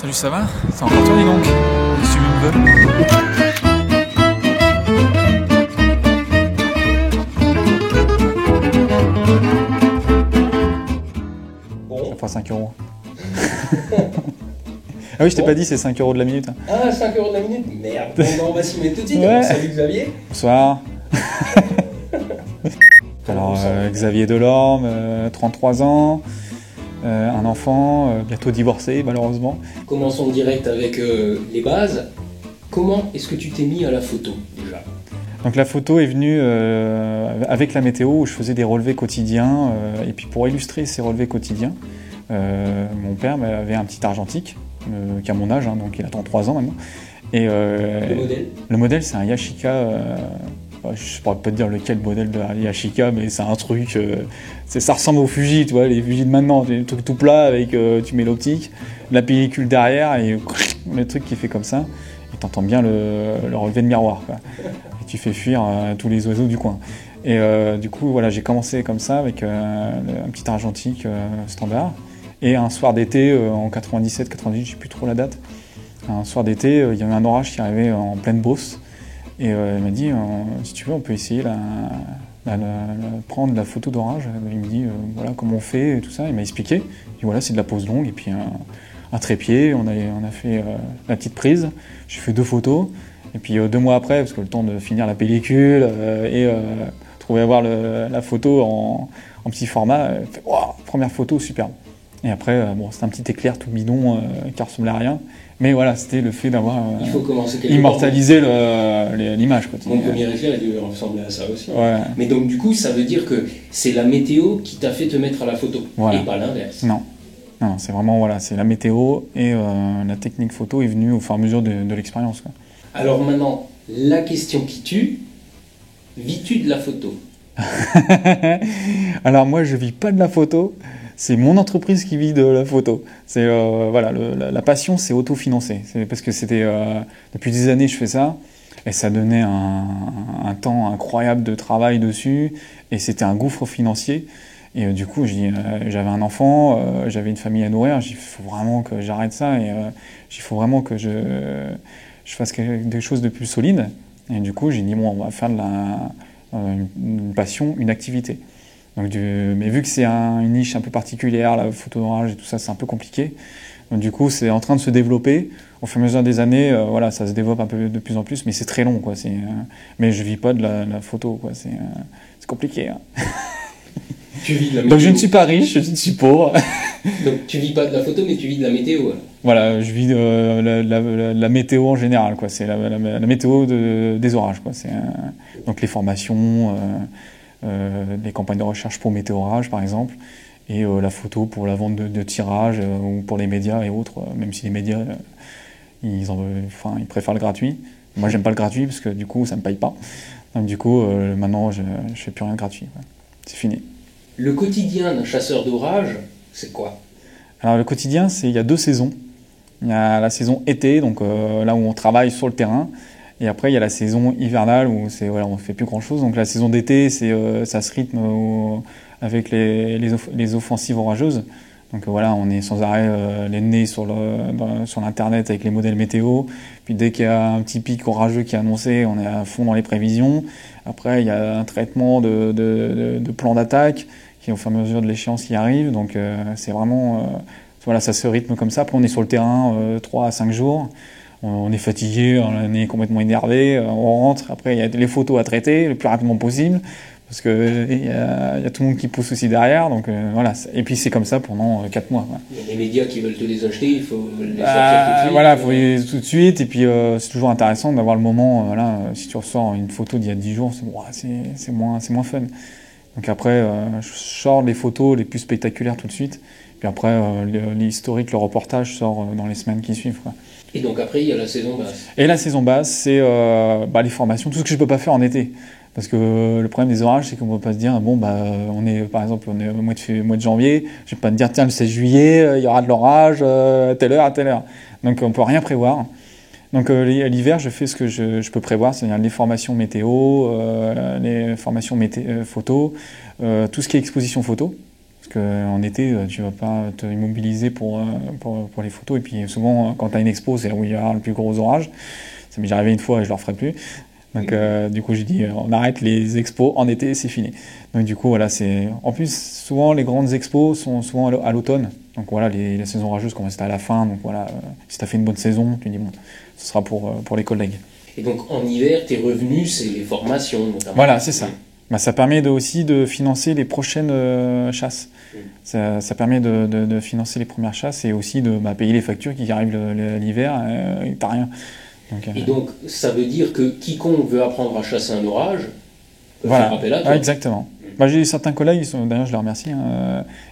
Salut, ça va? C'est encore toi, dis donc? Qu'est-ce que tu me veux? Bon. Après 5 euros. Ah oui, je t'ai pas dit, c'est 5 euros de la minute. Hein. Ah, 5 euros de la minute? Merde. Bon, on va s'y mettre tout de suite. Ouais. Salut Xavier. Bonsoir. Alors, Xavier Delorme, 33 ans, un enfant, bientôt divorcé, malheureusement. Commençons direct avec les bases. Comment est-ce que tu t'es mis à la photo déjà? Donc la photo est venue avec la météo où je faisais des relevés quotidiens et puis pour illustrer ces relevés quotidiens, mon père avait un petit argentique qui a mon âge, hein, donc il a 33 ans maintenant. Et, Le modèle? Le modèle c'est un Yashica, je ne pourrais pas te dire lequel modèle de Yashica, mais c'est un truc, ça ressemble au Fuji, tu vois, les Fuji de maintenant, des trucs tout plats avec, tu mets l'optique, la pellicule derrière et le truc qui fait comme ça. Et t'entends bien le relevé de miroir, quoi. Et tu fais fuir tous les oiseaux du coin. Et du coup, voilà, j'ai commencé comme ça avec un petit argentique standard. Et un soir d'été, en 97-98, je sais plus trop la date, un soir d'été, il y avait un orage qui arrivait en pleine Beauce. Et elle m'a dit, si tu veux, on peut essayer prendre la photo d'orage. Il me dit, voilà comment on fait et tout ça. Il m'a expliqué. Et voilà, c'est de la pose longue et puis un trépied. On a fait la petite prise. J'ai fait 2 photos. Et puis 2 mois après, parce que le temps de finir la pellicule et trouver à voir la photo en petit format, fait, wow, première photo, superbe. Et après, bon, c'était un petit éclair tout bidon qui ressemblait à rien. Mais voilà, c'était le fait d'avoir immortalisé l'image. Mon premier éclair, il ressemblait à ça aussi. Ouais. Mais donc du coup, ça veut dire que c'est la météo qui t'a fait te mettre à la photo, voilà. Et pas l'inverse. Non, c'est vraiment voilà, c'est la météo et la technique photo est venue au fur et à mesure de l'expérience. Quoi. Alors maintenant, la question qui tue, vis-tu de la photo? Alors moi, je vis pas de la photo. C'est mon entreprise qui vit de la photo. C'est voilà, la passion, c'est autofinancé. C'est parce que c'était depuis des années je fais ça et ça donnait un temps incroyable de travail dessus et c'était un gouffre financier. Et du coup, j'avais un enfant, j'avais une famille à nourrir. Il faut vraiment que j'arrête ça et il faut vraiment que je fasse des choses de plus solides. Et du coup, j'ai dit bon, on va faire de une passion, une activité. Donc, mais vu que c'est une niche un peu particulière, la photo d'orage et tout ça, c'est un peu compliqué. Donc, du coup, c'est en train de se développer. Au fur et à mesure des années, voilà, ça se développe un peu de plus en plus, mais c'est très long, quoi. Mais je vis pas de la photo, quoi. C'est compliqué. Hein. Tu vis de la météo. Donc, je ne suis pas riche, je suis pauvre. Donc, tu vis pas de la photo, mais tu vis de la météo. Alors. Voilà, je vis de la météo en général, quoi. C'est la météo des orages, quoi. Donc, les formations. Les campagnes de recherche pour météorage par exemple, et la photo pour la vente de tirages ou pour les médias et autres, même si les médias ils préfèrent le gratuit. Moi j'aime pas le gratuit parce que du coup ça me paye pas. Donc du coup maintenant je fais plus rien de gratuit. Ouais. C'est fini. Le quotidien d'un chasseur d'orage, c'est quoi? Alors le quotidien, il y a 2 saisons. Il y a la saison été, donc là où on travaille sur le terrain. Et après, il y a la saison hivernale où voilà, on ne fait plus grand-chose. Donc la saison d'été, ça se rythme avec les offensives orageuses. Donc voilà, on est sans arrêt les nez sur l'internet avec les modèles météo. Puis dès qu'il y a un petit pic orageux qui est annoncé, on est à fond dans les prévisions. Après, il y a un traitement de plan d'attaque qui, au fur et à mesure de l'échéance, qui arrive. Donc c'est vraiment, voilà, ça se rythme comme ça. Après, on est sur le terrain 3 à 5 jours. On est fatigué, on est complètement énervé, on rentre, après il y a les photos à traiter le plus rapidement possible, parce qu'il y a tout le monde qui pousse aussi derrière, donc voilà. Et puis c'est comme ça pendant 4 mois. Quoi. Il y a les médias qui veulent te les acheter, il faut les sortir tout de suite. Voilà, il faut les tout de suite, et puis c'est toujours intéressant d'avoir le moment, voilà, si tu ressors une photo d'il y a 10 jours, c'est moins fun. Donc après, je sors les photos les plus spectaculaires tout de suite, puis après l'historique, le reportage sort dans les semaines qui suivent. Quoi. Et donc après, il y a la saison basse. Et la saison basse, c'est les formations, tout ce que je peux pas faire en été. Parce que le problème des orages, c'est qu'on ne peut pas se dire, bon, par exemple, on est au mois de janvier, je ne vais pas te dire, tiens, le 16 juillet, il y aura de l'orage, à telle heure, à telle heure. Donc on ne peut rien prévoir. Donc l'hiver, je fais ce que je peux prévoir, c'est-à-dire les formations météo, les formations photo, tout ce qui est exposition photo. Parce qu'en été, tu vas pas te immobiliser pour les photos. Et puis souvent, quand tu as une expo, c'est là où il y a le plus gros orage. Ça m'est déjà arrivé une fois et je le referai plus. Donc du coup, j'ai dit, on arrête les expos en été, c'est fini. Donc du coup, voilà, c'est... En plus, souvent, les grandes expos sont souvent à l'automne. Donc voilà, la saison orageuse commence à la fin. Donc voilà, si tu as fait une bonne saison, tu dis, bon, ce sera pour les collègues. Et donc en hiver, tes revenus, c'est les formations notamment. Voilà, c'est ça. Bah, ça permet aussi de financer les prochaines chasses. Ça permet de financer les premières chasses et aussi de payer les factures qui arrivent l'hiver et t'as rien. Et donc ça veut dire que quiconque veut apprendre à chasser un orage peut faire appel à toi. Ah, exactement. Bah, j'ai certains collègues, d'ailleurs je les remercie,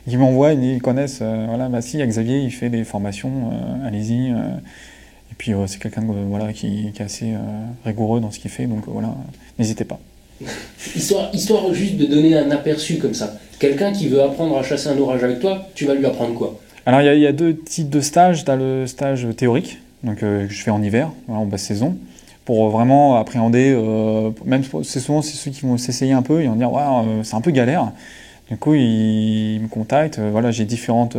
qui m'envoient, ils connaissent, voilà, bah si, il y a Xavier, il fait des formations, allez-y. Et puis c'est quelqu'un voilà, qui est assez rigoureux dans ce qu'il fait, donc voilà, n'hésitez pas. Histoire juste de donner un aperçu comme ça. Quelqu'un qui veut apprendre à chasser un orage avec toi, tu vas lui apprendre quoi? Alors il y a deux types de stages. Tu as le stage théorique, donc, que je fais en hiver, voilà, en basse saison, pour vraiment appréhender, même c'est souvent ceux qui vont s'essayer un peu, ils vont dire ouais, c'est un peu galère. Du coup, ils me contactent. Voilà, j'ai différentes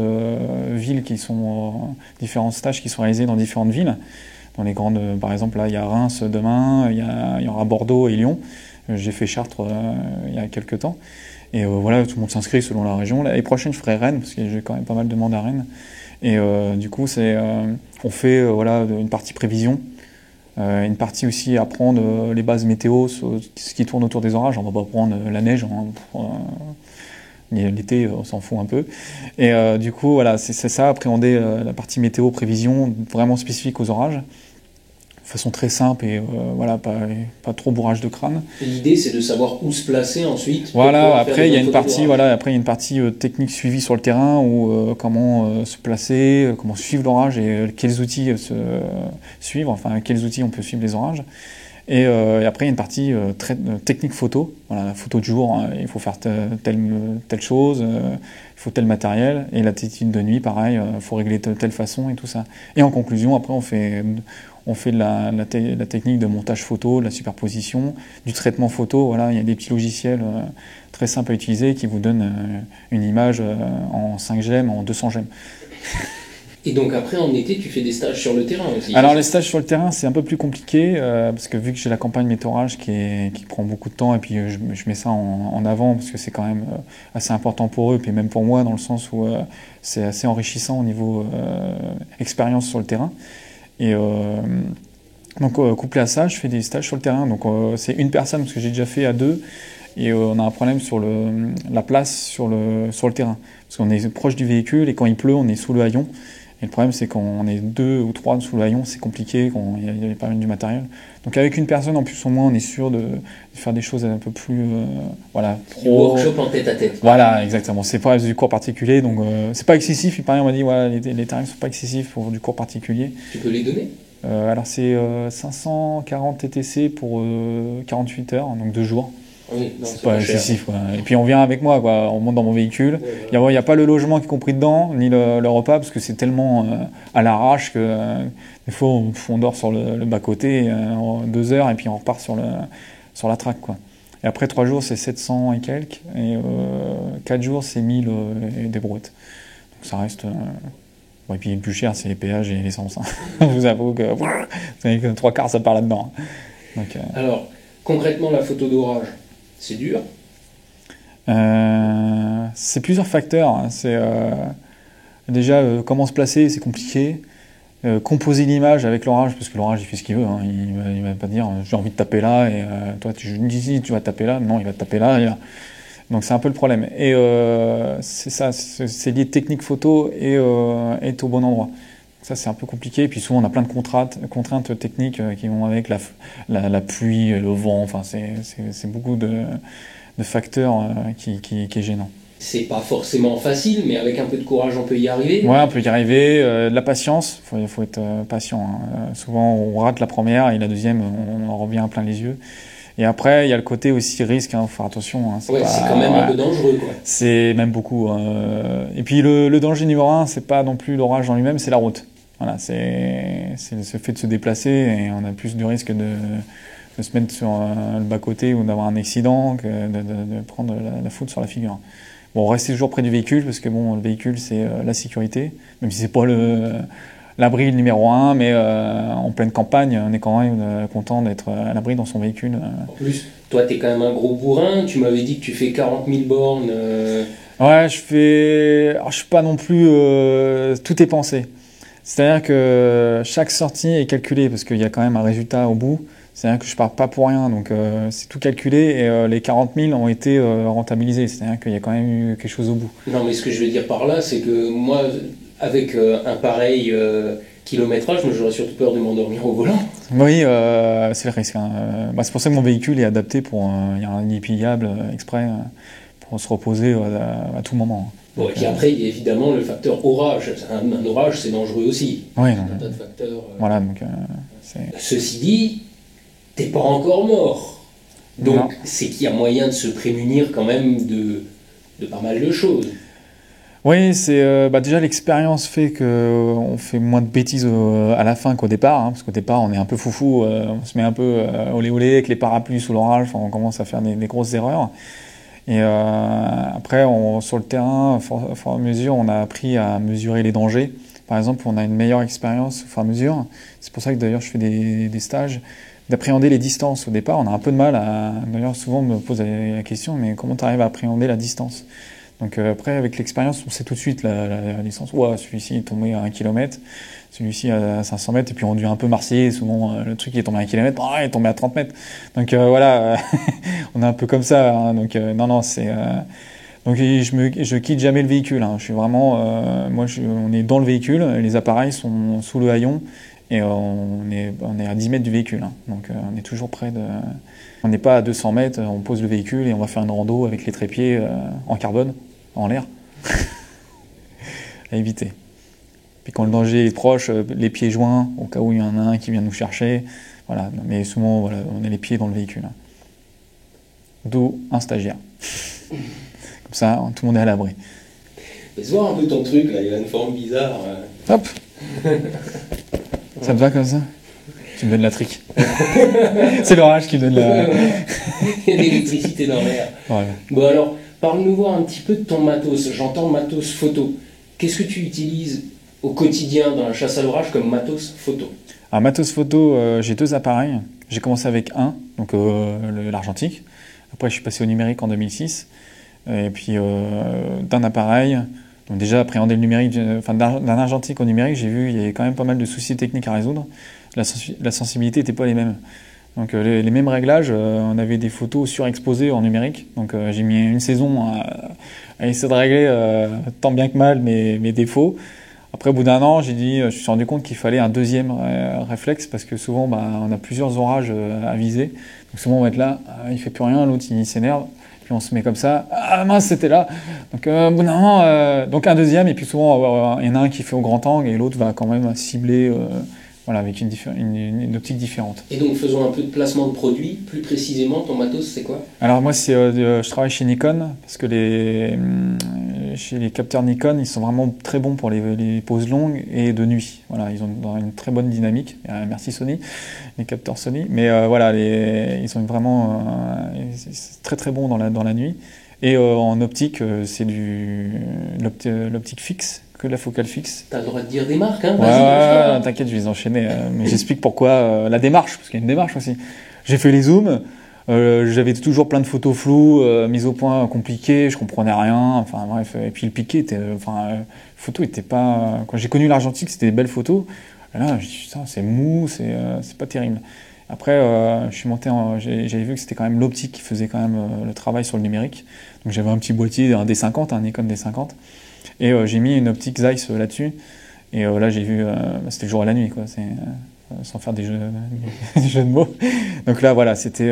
villes qui sont, différents stages qui sont réalisés dans différentes villes. Dans les grandes, par exemple, là, il y a Reims demain, il y aura Bordeaux et Lyon. J'ai fait Chartres il y a quelques temps. Et voilà, tout le monde s'inscrit selon la région. L'année prochaine, je ferai Rennes, parce que j'ai quand même pas mal de monde à Rennes. Et du coup, on fait voilà, une partie prévision, une partie aussi apprendre les bases météo, ce qui tourne autour des orages. On va pas prendre la neige, l'été, on s'en fout un peu. Et du coup, voilà, c'est ça, appréhender la partie météo, prévision, vraiment spécifique aux orages. De façon très simple et voilà, pas trop bourrage de crâne. L'idée, c'est de savoir où se placer ensuite. Voilà, après il y a une partie, technique suivie sur le terrain, où comment se placer, comment suivre l'orage et quels outils suivre, enfin quels outils on peut suivre les orages. Et après il y a une partie technique photo, voilà, photo de jour, hein, il faut faire telle chose, il faut tel matériel, et la technique de nuit, pareil, il faut régler de telle façon et tout ça. Et en conclusion, après on fait de la technique de montage photo, de la superposition, du traitement photo. Voilà, il y a des petits logiciels très simples à utiliser qui vous donnent une image en 5 gemmes, en 200 gemmes. Et donc après, en été, tu fais des stages sur le terrain aussi? Alors les stages sur le terrain, c'est un peu plus compliqué, parce que vu que j'ai la campagne météorage qui prend beaucoup de temps, et puis je mets ça en avant, parce que c'est quand même assez important pour eux, et puis même pour moi, dans le sens où c'est assez enrichissant au niveau expérience sur le terrain. Et donc couplé à ça, je fais des stages sur le terrain. Donc c'est une personne, parce que j'ai déjà fait à deux, et on a un problème sur la place sur le terrain. Parce qu'on est proche du véhicule, et quand il pleut, on est sous le haillon. Et le problème, c'est quand on est 2 ou 3 sous le haillon, c'est compliqué, il y a pas mal du matériel. Donc avec une personne en plus ou moins, on est sûr de faire des choses un peu plus voilà, pro. Du workshop en tête à tête. Voilà, exactement. C'est pas du cours particulier, donc c'est pas excessif. Il paraît, on m'a dit, voilà, les tarifs sont pas excessifs pour du cours particulier. Tu peux les donner? Alors c'est 540 TTC pour 48 heures, donc 2 jours. Oui, c'est pas excessif, quoi. Et puis on vient avec moi, quoi. On monte dans mon véhicule. Il n'y a pas le logement qui est compris dedans, ni le repas, parce que c'est tellement à l'arrache que des fois on dort sur le bas-côté en 2 heures, et puis on repart sur la traque, quoi. Et après 3 jours, c'est 700 et quelques, et 4 jours, c'est 1000 et des brouettes. Donc ça reste... Et puis le plus cher, c'est les péages et l'essence. Je vous avoue que 3/4, ça part là-dedans. Donc, alors, concrètement, la photo d'orage, c'est dur? C'est plusieurs facteurs. Hein. C'est déjà comment se placer, c'est compliqué. Composer l'image avec l'orage, parce que l'orage il fait ce qu'il veut. Hein. Il va pas dire j'ai envie de taper là et toi tu dis tu vas taper là. Non, il va taper là. Donc c'est un peu le problème. Et c'est ça, c'est lié technique photo et être au bon endroit. Ça c'est un peu compliqué. Et puis souvent on a plein de contraintes techniques qui vont avec la pluie, le vent. Enfin c'est beaucoup de facteurs qui est gênant. C'est pas forcément facile, mais avec un peu de courage on peut y arriver. Ouais, on peut y arriver. De la patience, faut être patient. Hein. Souvent on rate la première et la deuxième on en revient plein les yeux. Et après, il y a le côté aussi risque, hein, faut faire attention. Hein, c'est quand même un peu dangereux, quoi. C'est même beaucoup. Et puis le danger numéro 1, c'est pas non plus l'orage en lui-même, c'est la route. Voilà, c'est ce fait de se déplacer, et on a plus de risque de se mettre sur le bas-côté ou d'avoir un accident que de prendre la foudre sur la figure. Bon, rester toujours près du véhicule, parce que bon, le véhicule, c'est la sécurité, même si c'est pas l'abri numéro un, mais en pleine campagne, on est quand même content d'être à l'abri dans son véhicule. En plus, toi, t'es quand même un gros bourrin. Tu m'avais dit que tu fais 40 000 bornes. Ouais, alors, je suis pas non plus... tout est pensé. C'est-à-dire que chaque sortie est calculée, parce qu'il y a quand même un résultat au bout. C'est-à-dire que je pars pas pour rien, donc c'est tout calculé, et les 40 000 ont été rentabilisés. C'est-à-dire qu'il y a quand même eu quelque chose au bout. Non, mais ce que je veux dire par là, c'est que moi, avec un pareil kilométrage, moi, j'aurais surtout peur de m'endormir au volant. Oui, c'est le risque. Hein. C'est pour ça que mon véhicule est adapté pour... Il y a un lit pliable exprès pour se reposer à tout moment. Bon, et puis après, il y a évidemment le facteur orage. Un orage, c'est dangereux aussi. Oui, un tas de facteurs. Voilà, donc... Ceci dit, t'es pas encore mort. Donc, non. c'est qu'il y a moyen de se prémunir quand même de pas mal de choses. Oui, c'est déjà l'expérience fait qu'on fait moins de bêtises à la fin qu'au départ, hein, parce qu'au départ on est un peu foufou, on se met un peu olé olé avec les parapluies sous l'orage, on commence à faire des grosses erreurs. Et après, sur le terrain, au fur et à mesure, on a appris à mesurer les dangers. Par exemple, on a une meilleure expérience au fur et à mesure. C'est pour ça que d'ailleurs je fais des stages, d'appréhender les distances. Au départ, on a un peu de mal à... D'ailleurs, souvent on me pose la question, mais comment tu arrives à appréhender la distance ? Donc après, avec l'expérience, on sait tout de suite la distance. Ouais, celui-ci est tombé à 1 km, celui-ci à 500 mètres, et puis on dit un peu marseillais, souvent le truc qui est tombé à 1 km, il est tombé à 30 mètres. Donc voilà, on est un peu comme ça. Hein, donc non, c'est... Donc je quitte jamais le véhicule. Hein, je suis vraiment... on est dans le véhicule, les appareils sont sous le haillon, et on est à 10 mètres du véhicule. Hein, donc on est toujours près de... On n'est pas à 200 mètres, on pose le véhicule et on va faire une rando avec les trépieds en carbone, en l'air, à éviter. Puis quand le danger est proche, les pieds joints, au cas où il y en a un qui vient nous chercher. Voilà. Mais souvent, voilà, on a les pieds dans le véhicule. D'où un stagiaire. Comme ça, tout le monde est à l'abri. Laisse voir un peu ton truc, là, il a une forme bizarre. Hop. Ça te va comme ça ? Tu me donnes la trique. C'est l'orage qui me donne la... Il y a de l'électricité dans l'air. Ouais. Bon alors, parle-nous voir un petit peu de ton matos. J'entends matos photo. Qu'est-ce que tu utilises au quotidien dans la chasse à l'orage comme matos photo ? Alors matos photo, j'ai 2 appareils. J'ai commencé avec un, donc l'argentique. Après je suis passé au numérique en 2006. Et puis d'un appareil, donc déjà appréhender le numérique, d'un argentique au numérique, j'ai vu il y avait quand même pas mal de soucis techniques à résoudre. La sensibilité n'était pas les mêmes. Donc les mêmes réglages, on avait des photos surexposées en numérique. Donc j'ai mis une saison à essayer de régler tant bien que mal mes défauts. Après, au bout d'un an, je me suis rendu compte qu'il fallait un deuxième réflexe parce que souvent, on a plusieurs orages à viser. Donc souvent, on va être là, il fait plus rien, l'autre il s'énerve, puis on se met comme ça, ah mince, c'était là. Donc au bout d'un moment, donc un deuxième, et puis souvent, il y en a un qui fait au grand angle et l'autre va quand même cibler. Voilà, avec une optique différente. Et donc, faisons un peu de placement de produits. Plus précisément, ton matos, c'est quoi ? Alors moi, je travaille chez Nikon, parce que chez les capteurs Nikon, ils sont vraiment très bons pour les pauses longues et de nuit. Voilà, ils ont une très bonne dynamique. Merci Sony, les capteurs Sony. Mais voilà, ils sont vraiment c'est très très bon dans la nuit. Et en optique, c'est l'optique fixe. Que de la focale fixe. T'as le droit de dire des marques, hein ? Ouais, t'inquiète, je vais les enchaîner. Mais j'explique pourquoi la démarche, parce qu'il y a une démarche aussi. J'ai fait les zooms, j'avais toujours plein de photos floues, mises au point compliquées, je comprenais rien. Enfin bref, et puis le piqué, photo était pas. Quand j'ai connu l'argentique, c'était des belles photos. Et là, je dis putain, c'est mou, c'est pas terrible. Après, je suis monté, j'avais vu que c'était quand même l'optique qui faisait quand même le travail sur le numérique. Donc j'avais un petit boîtier, un D50, un Nikon D50. Et j'ai mis une optique Zeiss là-dessus. Et là, j'ai vu... c'était le jour et la nuit, quoi. Sans faire des jeux de mots. Donc là, voilà, c'était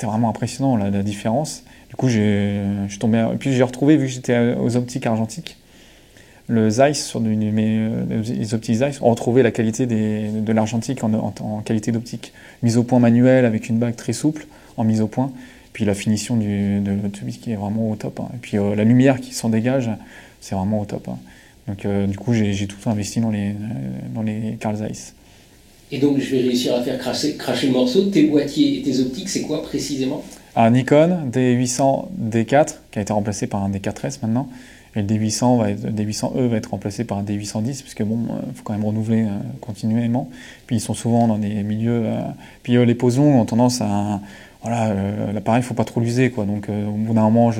vraiment impressionnant, la différence. Du coup, je suis tombé... Et puis, j'ai retrouvé, vu que j'étais aux optiques argentiques, le Zeiss, sur les optiques Zeiss, on retrouvait la qualité de l'argentique en qualité d'optique. Mise au point manuelle, avec une bague très souple, en mise au point. Puis la finition de l'optique qui est vraiment au top. Hein. Et puis la lumière qui s'en dégage... C'est vraiment au top. Hein. Donc du coup, j'ai tout investi dans les Carl Zeiss. Et donc, je vais réussir à faire cracher le morceau. Tes boîtiers et tes optiques, c'est quoi précisément? Un Nikon D800 D4 qui a été remplacé par un D4S maintenant. Et le D800E va être remplacé par un D810 parce que bon, faut quand même renouveler continuellement. Puis ils sont souvent dans des milieux. Puis les poses longues ont tendance à voilà, l'appareil faut pas trop l'user quoi. Donc au bout d'un moment,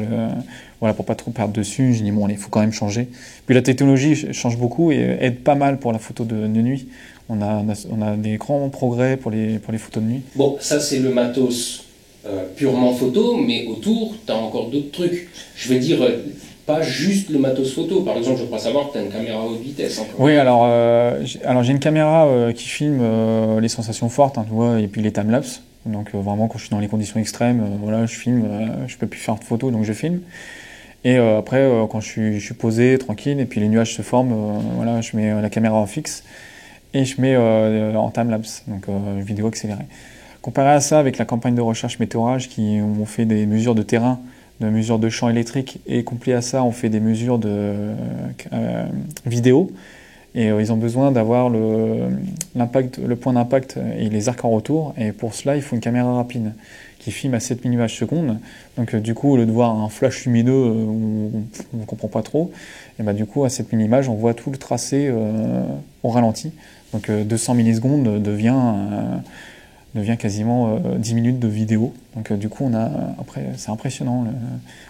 voilà, pour pas trop perdre dessus, je dis bon, il faut quand même changer. Puis la technologie change beaucoup et aide pas mal pour la photo de nuit. On a des grands progrès pour les photos de nuit. Bon, ça c'est le matos purement photo, mais autour, tu as encore d'autres trucs. Je veux dire, pas juste le matos photo. Par exemple, je crois savoir que tu as une caméra haute vitesse. Encore. Oui, alors j'ai une caméra qui filme les sensations fortes, hein, tu vois, et puis les timelapses. Donc vraiment, quand je suis dans les conditions extrêmes, voilà, je filme, je peux plus faire de photos, donc je filme. Et après, quand je suis posé, tranquille, et puis les nuages se forment, voilà, je mets la caméra en fixe et je mets en timelapse, donc vidéo accélérée. Comparé à ça, avec la campagne de recherche météorage, où on fait des mesures de terrain, de mesures de champ électrique, et couplé à ça, on fait des mesures de vidéo. Et ils ont besoin d'avoir le point d'impact et les arcs en retour. Et pour cela, il faut une caméra rapide qui filme à 7000 images secondes. Donc du coup, au lieu de voir un flash lumineux où on ne comprend pas trop, et bah, du coup, à 7000 images, on voit tout le tracé au ralenti. Donc 200 millisecondes devient quasiment 10 minutes de vidéo. Donc du coup, après, c'est impressionnant.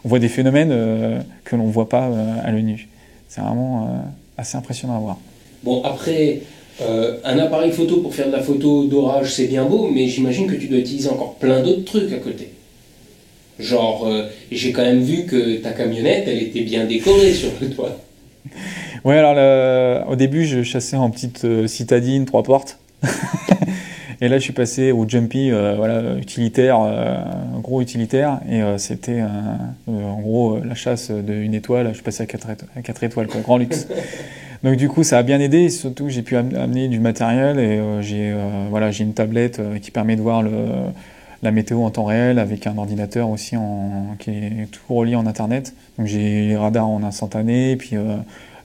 On voit des phénomènes que l'on ne voit pas à l'œil nu. C'est vraiment assez impressionnant à voir. Bon, après, un appareil photo pour faire de la photo d'orage, c'est bien beau, mais j'imagine que tu dois utiliser encore plein d'autres trucs à côté. Genre, j'ai quand même vu que ta camionnette, elle était bien décorée sur le toit. Ouais, alors au début, je chassais en petite citadine, 3 portes. Et là, je suis passé au jumpy, voilà, utilitaire, gros utilitaire. Et c'était en gros la chasse d'une étoile. Je suis passé à 4 étoiles, quoi, grand luxe. Donc du coup, ça a bien aidé. Surtout, j'ai pu amener du matériel et voilà, j'ai une tablette qui permet de voir la météo en temps réel avec un ordinateur aussi qui est tout relié en Internet. Donc j'ai les radars en instantané, et puis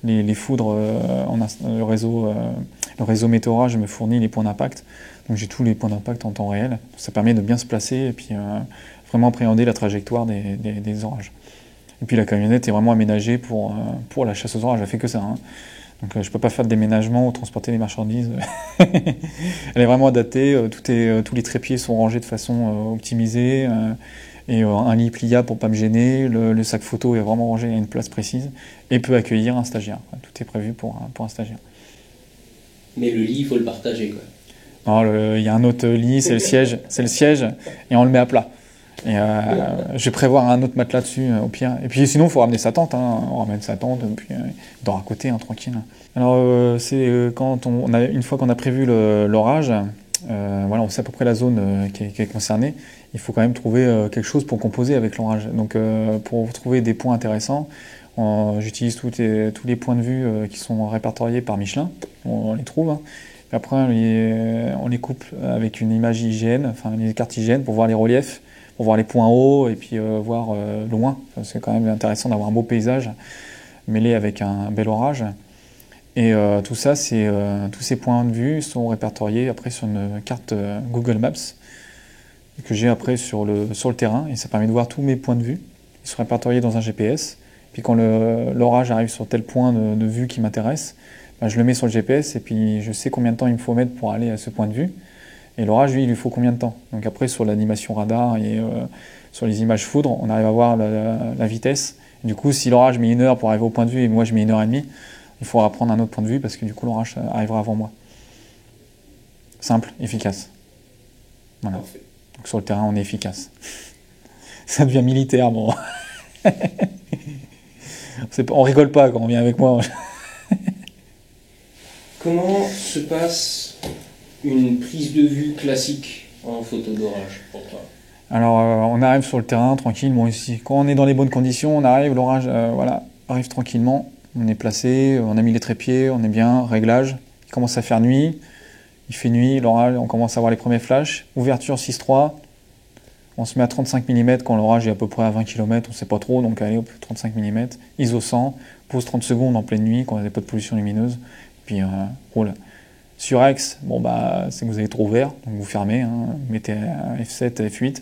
les foudres, le réseau météorage me fournit les points d'impact. Donc j'ai tous les points d'impact en temps réel. Ça permet de bien se placer et puis vraiment appréhender la trajectoire des orages. Et puis la camionnette est vraiment aménagée pour la chasse aux orages. Elle fait que ça. Hein. Donc je ne peux pas faire de déménagement ou transporter les marchandises. Elle est vraiment adaptée. Tous les trépieds sont rangés de façon optimisée. Et un lit pliable pour ne pas me gêner. Le sac photo est vraiment rangé à une place précise et peut accueillir un stagiaire. Tout est prévu pour un stagiaire. Mais le lit, il faut le partager, quoi. Non, il y a un autre lit, c'est le siège, et on le met à plat. Et je vais prévoir un autre matelas dessus, au pire. Et puis sinon, il faut ramener sa tente. Hein. On ramène sa tente, puis il dort à côté, hein, tranquille. Alors, c'est quand une fois qu'on a prévu l'orage, voilà, on sait à peu près la zone qui est concernée. Il faut quand même trouver quelque chose pour composer avec l'orage. Donc, pour trouver des points intéressants, j'utilise tous les points de vue qui sont répertoriés par Michelin. On les trouve. Hein. Après, on les coupe avec une image IGN, enfin les cartes IGN pour voir les reliefs, pour voir les points hauts et puis voir loin. C'est quand même intéressant d'avoir un beau paysage mêlé avec un bel orage. Et tout ça, tous ces points de vue sont répertoriés après sur une carte Google Maps que j'ai après sur le terrain. Et ça permet de voir tous mes points de vue. Ils sont répertoriés dans un GPS. Puis quand l'orage arrive sur tel point de vue qui m'intéresse, ben, je le mets sur le GPS et puis je sais combien de temps il me faut mettre pour aller à ce point de vue. Et l'orage, lui, il lui faut combien de temps. Donc après, sur l'animation radar et sur les images foudre, on arrive à voir la vitesse. Et du coup, si l'orage met 1 heure pour arriver au point de vue et moi je mets 1h30, il faudra prendre un autre point de vue parce que du coup, l'orage arrivera avant moi. Simple, efficace. Voilà. Parfait. Donc sur le terrain, on est efficace. Ça devient militaire, bon. On rigole pas quand on vient avec moi. Comment se passe une prise de vue classique en photo d'orage pour toi? Alors, on arrive sur le terrain, tranquille. Bon, ici, quand on est dans les bonnes conditions, on arrive, l'orage voilà, arrive tranquillement. On est placé, on a mis les trépieds, on est bien, réglage. Il commence à faire nuit, il fait nuit, l'orage, on commence à voir les premiers flashs. Ouverture 6.3, on se met à 35 mm quand l'orage est à peu près à 20 km, on ne sait pas trop, donc allez, hop, 35 mm. ISO 100, pause 30 secondes en pleine nuit quand il n'y a pas de pollution lumineuse, puis roule. Sur Aix, bon, bah, c'est que vous avez trop ouvert, donc vous fermez, hein, vous mettez F7, F8.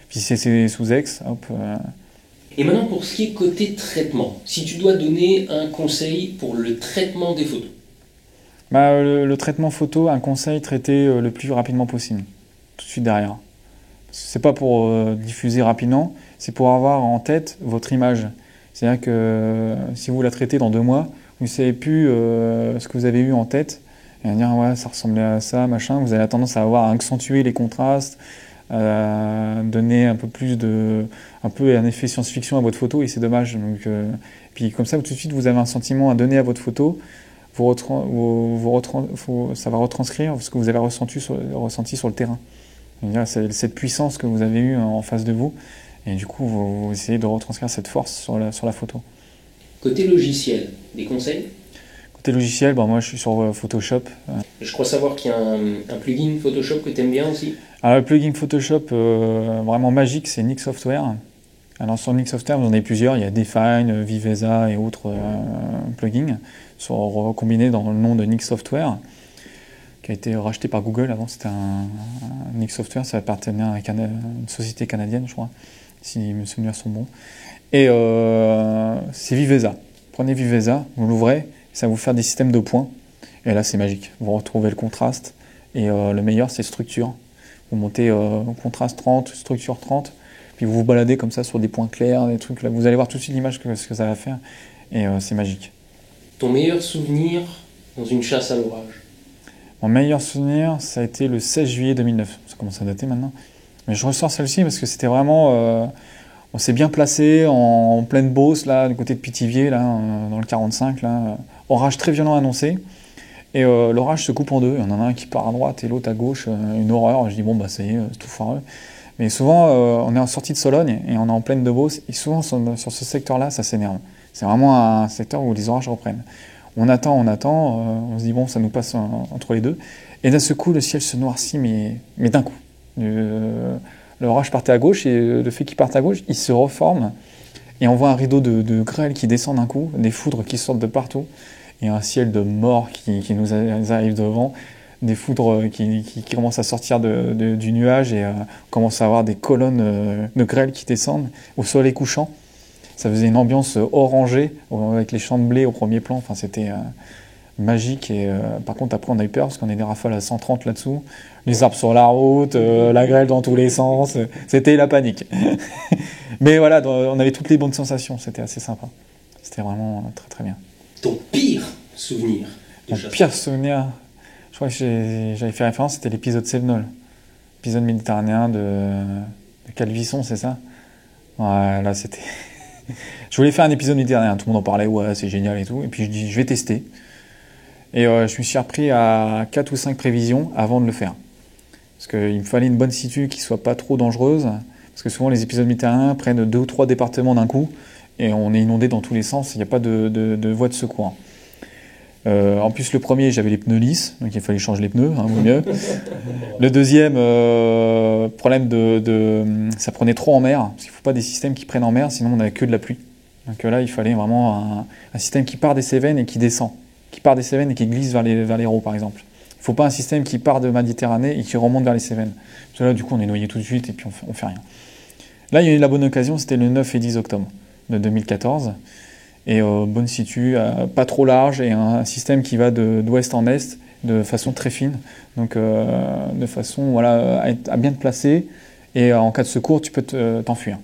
Puis si c'est sous Aix, hop. Et maintenant, pour ce qui est côté traitement, si tu dois donner un conseil pour le traitement des photos. Bah, le traitement photo, un conseil, traiter le plus rapidement possible, tout de suite derrière. C'est pas pour diffuser rapidement, c'est pour avoir en tête votre image. C'est-à-dire que si vous la traitez dans 2 mois, vous ne savez plus ce que vous avez eu en tête, et à dire ouais, ça ressemblait à ça, machin. Vous avez tendance à avoir à accentuer les contrastes, donner un peu plus un peu un effet science-fiction à votre photo, et c'est dommage. Donc, puis comme ça, tout de suite, vous avez un sentiment à donner à votre photo. Ça va retranscrire ce que vous avez ressenti sur le terrain. C'est cette puissance que vous avez eue en face de vous, et du coup, vous essayez de retranscrire cette force sur la photo. Côté logiciel, des conseils? Côté logiciel, bon, moi je suis sur Photoshop. Je crois savoir qu'il y a un plugin Photoshop que tu aimes bien aussi. Alors, le plugin Photoshop vraiment magique, c'est Nik Software. Alors sur Nik Software, vous en avez plusieurs, il y a Define, Viveza et autres plugins, combinés dans le nom de Nik Software, qui a été racheté par Google. Avant, c'était Nik Software, ça appartenait à une société canadienne, je crois, si mes souvenirs sont bons. Et c'est Viveza. Prenez Viveza, vous l'ouvrez, ça va vous faire des systèmes de points. Et là, c'est magique. Vous retrouvez le contraste. Et le meilleur, c'est structure. Vous montez contraste 30, structure 30. Puis vous vous baladez comme ça sur des points clairs, des trucs là. Vous allez voir tout de suite l'image ce que ça va faire. Et c'est magique. Ton meilleur souvenir dans une chasse à l'orage? Mon meilleur souvenir, ça a été le 16 juillet 2009. Ça commence à dater maintenant. Mais je ressors celle-ci parce que c'était vraiment... on s'est bien placé en pleine Beauce, là, du côté de Pithiviers, là, dans le 45. Là. Orage très violent annoncé. Et l'orage se coupe en deux. Il y en a un qui part à droite et l'autre à gauche. Une horreur. Je dis, bon, bah ça y est, c'est tout foireux. Mais souvent, on est en sortie de Sologne et on est en pleine de Beauce. Et souvent, sur ce secteur-là, ça s'énerve. C'est vraiment un secteur où les orages reprennent. On attend, on se dit, bon, ça nous passe entre les deux. Et d'un seul coup, le ciel se noircit, mais d'un coup. L'orage partait à gauche et le fait qu'il parte à gauche, il se reforme. Et on voit un rideau de grêle qui descend d'un coup, des foudres qui sortent de partout. Et un ciel de mort qui nous arrive devant. Des foudres qui commencent à sortir du nuage et on commence à avoir des colonnes de grêle qui descendent au soleil couchant. Ça faisait une ambiance orangée avec les champs de blé au premier plan. Enfin, c'était magique. Et par contre, après, on a eu peur parce qu'on a des rafales à 130 là-dessous. Les arbres sur la route, la grêle dans tous les sens. C'était la panique. Mais voilà, on avait toutes les bonnes sensations. C'était assez sympa. C'était vraiment très très bien. Ton pire souvenir de chasse? Mon pire souvenir... Je crois que j'avais fait référence, c'était l'épisode Sevenol. L'épisode méditerranéen de Calvisson, c'est ça? Ouais, là, c'était... Je voulais faire un épisode méditerranéen, tout le monde en parlait, ouais, c'est génial et tout. Et puis je dis, je vais tester. Et je me suis repris à 4 ou 5 prévisions avant de le faire. Parce qu'il me fallait une bonne situ qui soit pas trop dangereuse. Parce que souvent, les épisodes méditerranéens prennent 2 ou 3 départements d'un coup. Et on est inondé dans tous les sens, il n'y a pas de voie de secours. En plus, le premier, j'avais les pneus lisses, donc il fallait changer les pneus, vaut mieux. Le deuxième, problème ça prenait trop en mer, parce qu'il ne faut pas des systèmes qui prennent en mer, sinon on n'avait que de la pluie. Donc là, il fallait vraiment un système qui part des Cévennes et qui descend, qui part des Cévennes et qui glisse vers l'Hérault, par exemple. Il ne faut pas un système qui part de Méditerranée et qui remonte vers les Cévennes. Parce que là, du coup, on est noyé tout de suite et puis on fait rien. Là, il y a eu la bonne occasion, c'était le 9 et 10 octobre de 2014. Et bonne situ, pas trop large, et un système qui va d'ouest en est de façon très fine, donc de façon voilà, à bien te placer, et en cas de secours, tu peux t'enfuir.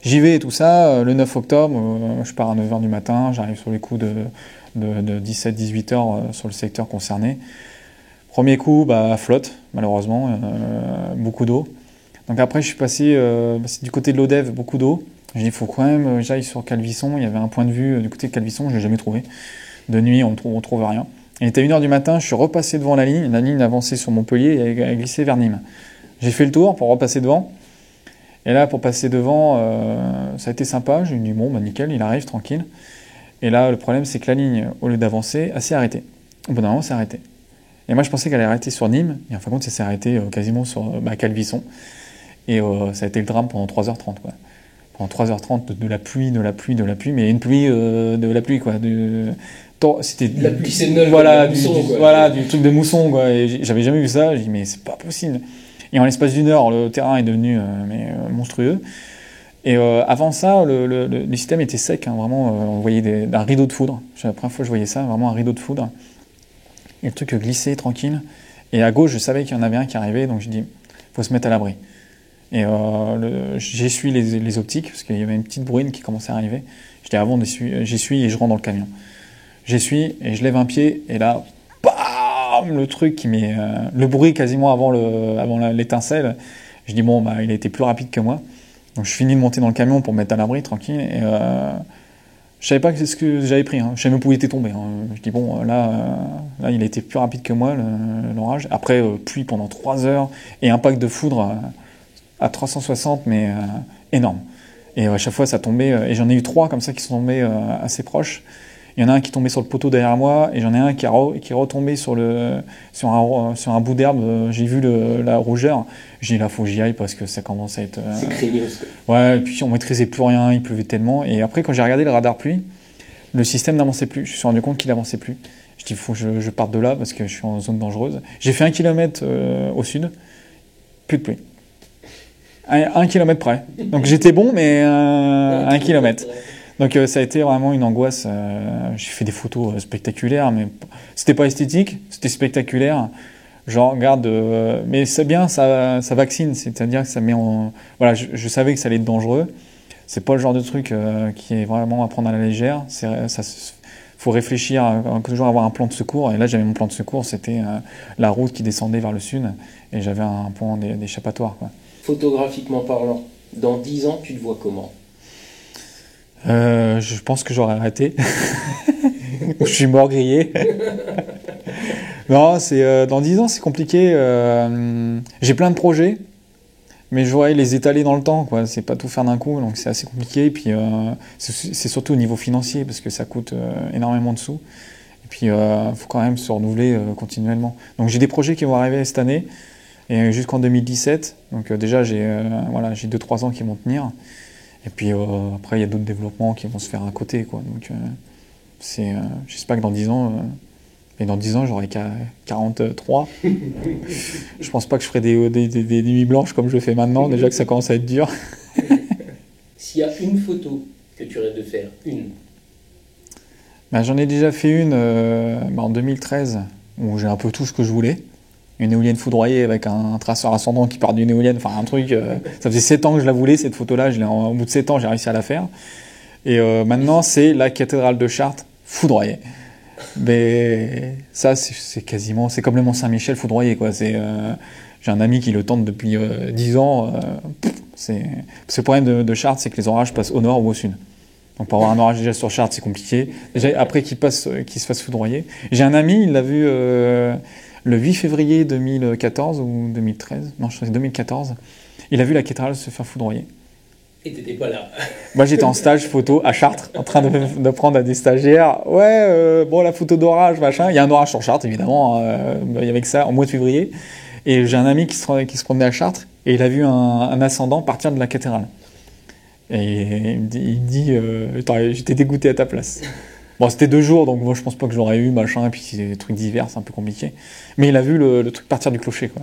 J'y vais et tout ça, le 9 octobre, je pars à 9h du matin, j'arrive sur les coups de 17-18 heures sur le secteur concerné. Premier coup, flotte, malheureusement, beaucoup d'eau. Donc après, je suis passé du côté de l'Odève, beaucoup d'eau. J'ai dit, il faut quand même j'aille sur Calvisson. Il y avait un point de vue du côté de Calvisson, je ne l'ai jamais trouvé. De nuit, on ne trouve rien. Il était 1h du matin, je suis repassé devant la ligne avançait sur Montpellier et a glissé vers Nîmes. J'ai fait le tour pour repasser devant. Et là, pour passer devant, ça a été sympa. J'ai dit, bon, nickel, il arrive, tranquille. Et là, le problème, c'est que la ligne, au lieu d'avancer, elle s'est arrêtée. Au bout d'un moment, elle s'est arrêtée. Et moi, je pensais qu'elle allait arrêter sur Nîmes. Et en fin de compte, ça s'est arrêté quasiment sur Calvisson. Et ça a été le drame pendant 3h30, quoi. Pendant 3h30 de la pluie, mais une pluie de la pluie, quoi. c'était La pluie sénole, voilà, de la mousson, quoi. voilà, du truc de mousson, quoi. Et j'avais jamais vu ça. J'ai dit, mais c'est pas possible. Et en l'espace d'une heure, le terrain est devenu monstrueux. Et avant ça, le système était sec, hein, vraiment. On voyait un rideau de foudre. C'est la première fois que je voyais ça, vraiment un rideau de foudre. Et le truc glissait tranquille. Et à gauche, je savais qu'il y en avait un qui arrivait, donc je dis, faut se mettre à l'abri. Et j'essuie les optiques, parce qu'il y avait une petite bruine qui commençait à arriver. Je dis, avant, j'essuie et je rentre dans le camion. J'essuie et je lève un pied, et là, bam, le truc qui met le bruit quasiment avant l'étincelle. Je dis, bon, bah, il a été plus rapide que moi. Donc je finis de monter dans le camion pour me mettre à l'abri, tranquille. Et je savais pas que c'est ce que j'avais pris. Hein. Je savais même pas où il était tombé. Hein. Je dis, bon, là, il a été plus rapide que moi, l'orage. Après, pluie pendant 3 heures et impact de foudre à 360, mais énorme. Et à chaque fois, ça tombait. Et j'en ai eu 3 comme ça qui sont tombés assez proches. Il y en a un qui est tombé sur le poteau derrière moi, et j'en ai un qui est retombé sur un bout d'herbe. J'ai vu la rougeur. J'ai dit, là, faut que j'y aille parce que ça commence à être... C'est craignos, quoi. Ouais, et puis on maîtrisait plus rien, il pleuvait tellement. Et après, quand j'ai regardé le radar pluie, le système n'avançait plus. Je me suis rendu compte qu'il n'avançait plus. Je dis, il faut que je parte de là parce que je suis en zone dangereuse. J'ai fait 1 kilomètre au sud, plus de pluie. 1 kilomètre près. Donc j'étais bon, mais 1 kilomètre. Donc ça a été vraiment une angoisse. J'ai fait des photos spectaculaires, mais c'était pas esthétique, c'était spectaculaire. Genre, regarde, mais c'est bien, ça vaccine, c'est-à-dire que ça met en... Voilà, je savais que ça allait être dangereux. C'est pas le genre de truc qui est vraiment à prendre à la légère. Faut réfléchir, toujours avoir un plan de secours. Et là, j'avais mon plan de secours, c'était la route qui descendait vers le sud, et j'avais un point d'échappatoire, quoi. Photographiquement parlant, dans 10 ans, tu te vois comment? Je pense que j'aurais arrêté. Je suis mort grillé. Non, dans 10 ans, c'est compliqué. J'ai plein de projets, mais je voudrais les étaler dans le temps, quoi. C'est pas tout faire d'un coup, donc c'est assez compliqué. Et puis, c'est surtout au niveau financier, parce que ça coûte énormément de sous. Et puis, faut quand même se renouveler continuellement. Donc, j'ai des projets qui vont arriver cette année, et jusqu'en 2017. Donc, déjà, j'ai 2-3 ans qui vont tenir. Et puis, après, il y a d'autres développements qui vont se faire à côté, quoi. Donc, j'espère que dans 10 ans... Et dans 10 ans, j'aurai 43. Je pense pas que je ferai des nuits blanches comme je fais maintenant, déjà que ça commence à être dur. S'il y a une photo que tu rêves de faire, une. Ben, j'en ai déjà fait une en 2013, où j'ai un peu tout ce que je voulais. Une éolienne foudroyée avec un traceur ascendant qui part d'une éolienne, enfin un truc... ça faisait 7 ans que je la voulais, cette photo-là. Au bout de 7 ans, j'ai réussi à la faire. Et maintenant, c'est la cathédrale de Chartres foudroyée. Mais ça, c'est quasiment... C'est comme le Mont-Saint-Michel foudroyé, quoi. J'ai un ami qui le tente depuis 10 ans. Parce que le problème de Chartres, c'est que les orages passent au nord ou au sud. Donc pour avoir un orage déjà sur Chartres, c'est compliqué. Déjà, après qu'il se fasse foudroyer. J'ai un ami, il l'a vu le 8 février 2014 ou 2013. Non, je crois que c'est 2014. Il a vu la cathédrale se faire foudroyer. Et t'étais pas là. Moi, j'étais en stage photo à Chartres, en train d'apprendre à des stagiaires. Ouais, bon, la photo d'orage, machin. Il y a un orage sur Chartres, évidemment. Il y avait que ça, en mois de février. Et j'ai un ami qui se promenait à Chartres, et il a vu un ascendant partir de la cathédrale. Et il me dit j'étais dégoûté à ta place. Bon, c'était 2 jours, donc moi, je pense pas que j'aurais eu, machin. Et puis, c'est des trucs divers, c'est un peu compliqué. Mais il a vu le truc partir du clocher, quoi.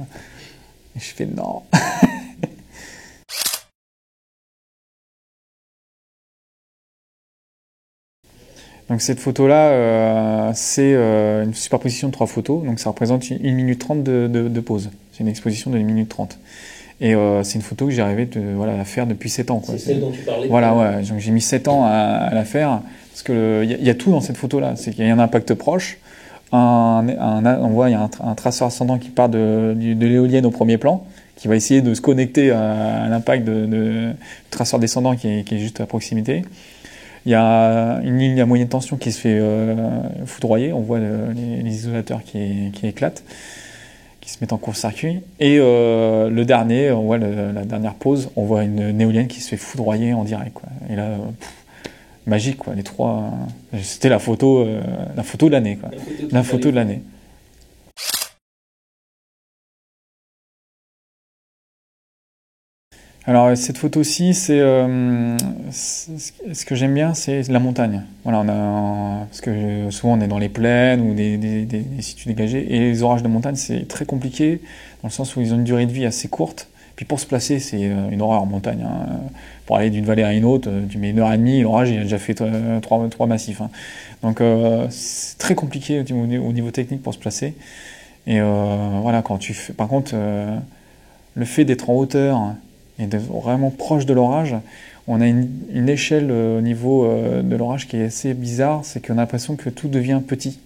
Et je fais non. Donc cette photo-là, c'est une superposition de 3 photos, donc ça représente 1 minute 30 de pause. C'est une exposition de 1 minute 30. Et c'est une photo que j'ai rêvé à faire depuis 7 ans. Quoi. C'est celle dont tu parlais. Voilà, ouais. Donc j'ai mis 7 ans à la faire, parce que y a tout dans cette photo-là. C'est qu'il y a un impact proche, on voit il y a un traceur ascendant qui part de l'éolienne au premier plan, qui va essayer de se connecter à l'impact du traceur descendant qui est juste à proximité. Il y a une ligne à moyenne tension qui se fait foudroyer, on voit les isolateurs qui éclatent, qui se mettent en court-circuit. Et le dernier, on voit la dernière pause, on voit une éolienne qui se fait foudroyer en direct, quoi. Et là, magique, quoi. Les 3, c'était la photo de l'année, quoi. La photo de l'année. Alors cette photo-ci, ce que j'aime bien, c'est la montagne. Voilà, parce que souvent on est dans les plaines ou des sites dégagés, et les orages de montagne, c'est très compliqué, dans le sens où ils ont une durée de vie assez courte. Puis pour se placer, c'est une horreur en montagne, hein. Pour aller d'une vallée à une autre, tu mets 1 heure et demie, l'orage il a déjà fait trois massifs, hein. Donc c'est très compliqué au niveau technique pour se placer. Et voilà, quand tu fais. Par contre, le fait d'être en hauteur et d'être vraiment proche de l'orage, on a une échelle au niveau de l'orage qui est assez bizarre, c'est qu'on a l'impression que tout devient petit.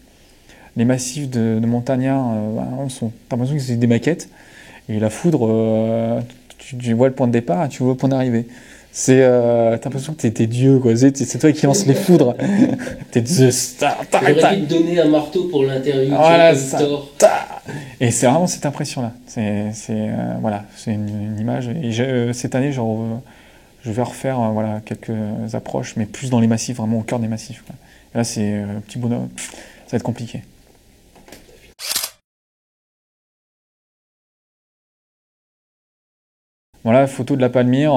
Les massifs de montagnards, t'as l'impression que c'est des maquettes, et la foudre, tu vois le point de départ et tu vois le point d'arrivée. T'as l'impression que t'es Dieu, quoi. C'est toi qui lance les foudres. T'es Zeus. J'aurais dû te donner un marteau pour l'interview. Voilà, et c'est vraiment cette impression-là. Voilà, c'est une image. Et cette année, je vais refaire voilà, quelques approches, mais plus dans les massifs, vraiment au cœur des massifs, quoi. Et là, c'est petit bonhomme. Ça va être compliqué. Voilà, photo de la Palmyre,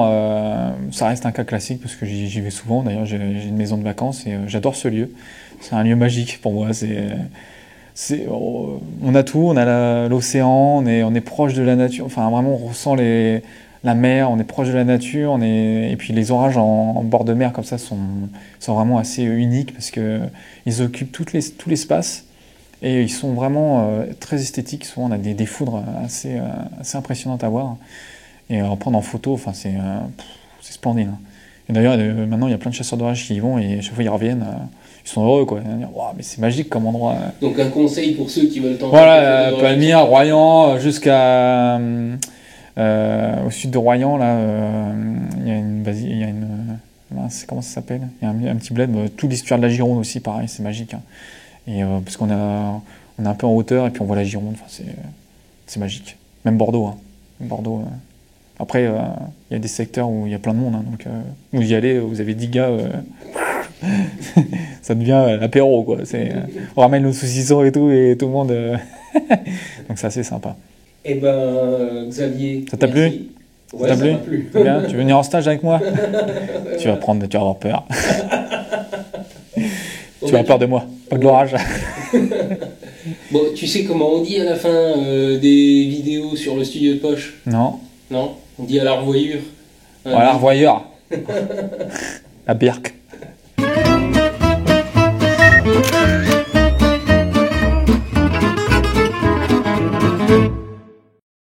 ça reste un cas classique parce que j'y vais souvent. D'ailleurs, j'ai une maison de vacances et j'adore ce lieu. C'est un lieu magique pour moi. On a tout, on a l'océan, on est proche de la nature. Enfin, vraiment, on ressent la mer, on est proche de la nature. Et puis les orages en bord de mer comme ça sont vraiment assez uniques parce que ils occupent tout l'espace et ils sont vraiment très esthétiques. Souvent, on a des foudres assez impressionnantes à voir. Et à prendre en photo, enfin, c'est splendide, hein. Et d'ailleurs, maintenant, il y a plein de chasseurs d'orage qui y vont et à chaque fois ils reviennent, ils sont heureux, quoi. Ils disent, wow, mais c'est magique comme endroit. Donc un conseil pour ceux qui veulent tenter. Voilà, Palmyre, Royan, jusqu'à au sud de Royan, là, il y a comment ça s'appelle? Il y a un petit bled, tout l'estuaire de la Gironde aussi, pareil, c'est magique, hein. Et parce qu'on est un peu en hauteur et puis on voit la Gironde, enfin, c'est magique. Même Bordeaux, hein. Bordeaux. Après, il y a des secteurs où il y a plein de monde, hein, donc vous y allez, vous avez 10 gars, ça devient l'apéro, quoi. On ramène le saucisson et tout le monde. Donc c'est assez sympa. Eh ben, Xavier. Ça t'a plu? Ouais, ça m'a plu. Bien, tu veux venir en stage avec moi? Tu vas avoir peur. Tu vas avoir peur de moi, pas de l'orage. Bon, tu sais comment on dit à la fin des vidéos sur le studio de poche? Non. Non? On dit à la revoyure. À la revoyure. À Birk.